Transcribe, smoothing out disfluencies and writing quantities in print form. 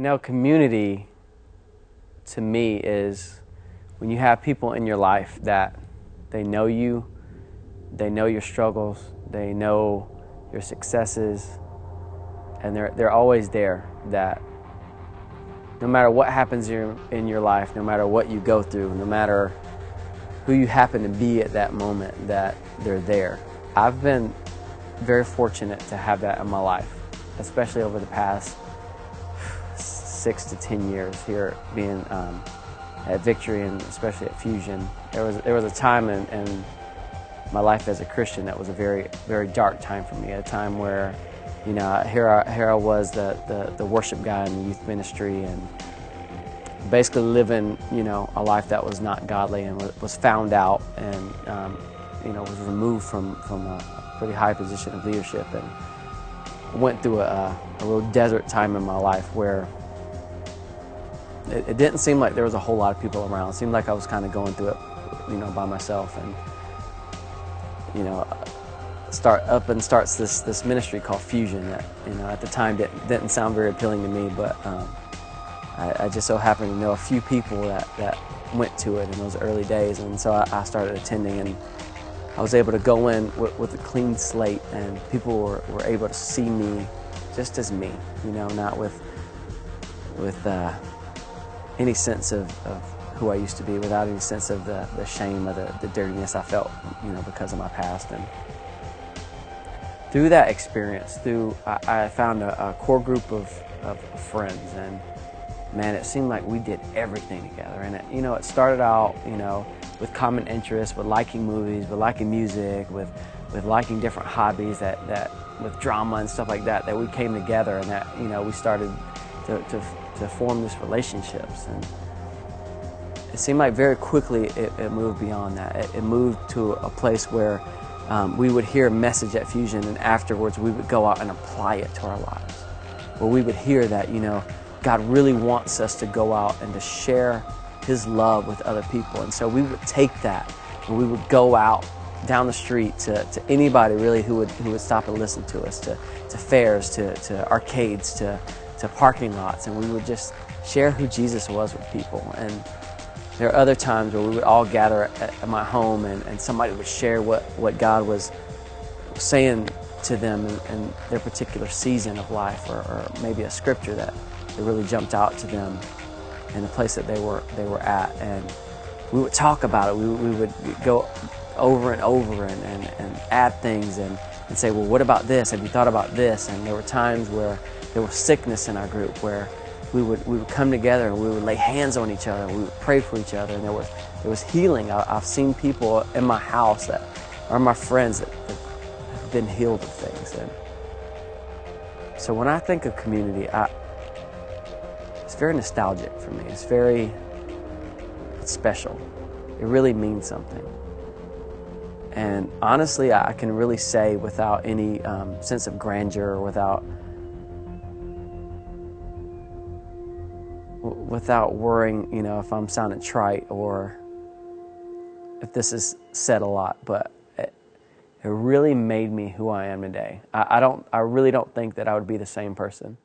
You know, community to me is when you have people in your life that they know you, they know your struggles, they know your successes, and they're always there. That no matter what happens in your life, no matter what you go through, no matter who you happen to be at that moment, that they're there. I've been very fortunate to have that in my life, especially over the past 6 to 10 years here being at Victory and especially at Fusion. There was a time in my life as a Christian that was a very, very dark time for me, a time where, you know, here I was the worship guy in the youth ministry and basically living, you know, a life that was not godly and was found out and, you know, was removed from a pretty high position of leadership, and went through a real desert time in my life where it didn't seem like there was a whole lot of people around. It seemed like I was kind of going through it, you know, by myself. And, you know, starts this ministry called Fusion that, you know, at the time didn't sound very appealing to me, but I just so happened to know a few people that went to it in those early days, and so I started attending, and I was able to go in with a clean slate, and people were able to see me just as me, you know, not with any sense of who I used to be, without any sense of the shame or the dirtiness I felt, you know, because of my past. And through that experience, I found a core group of friends, and man, it seemed like we did everything together. And it started out, you know, with common interests, with liking movies, with liking music, with liking different hobbies, that with drama and stuff like that we came together, and that, you know, we started to form these relationships. And it seemed like very quickly it moved beyond that. It moved to a place where we would hear a message at Fusion, and afterwards we would go out and apply it to our lives. Where we would hear that, you know, God really wants us to go out and to share His love with other people. And so we would take that and we would go out down the street to anybody really who would stop and listen to us, to fairs, to arcades, to parking lots, and we would just share who Jesus was with people. And there are other times where we would all gather at my home, and somebody would share what God was saying to them in their particular season of life, or maybe a scripture that really jumped out to them in the place that they were at, and we would talk about it. We would go over and over and add things and say, well, what about this? Have you thought about this? And there were times where there was sickness in our group, where we would come together and we would lay hands on each other, and we would pray for each other, and there was healing. I've seen people in my house that are my friends that have been healed of things. And so when I think of community, it's very nostalgic for me. It's special. It really means something. And honestly, I can really say without any sense of grandeur, or without worrying, you know, if I'm sounding trite or if this is said a lot, but it really made me who I am today. I really don't think that I would be the same person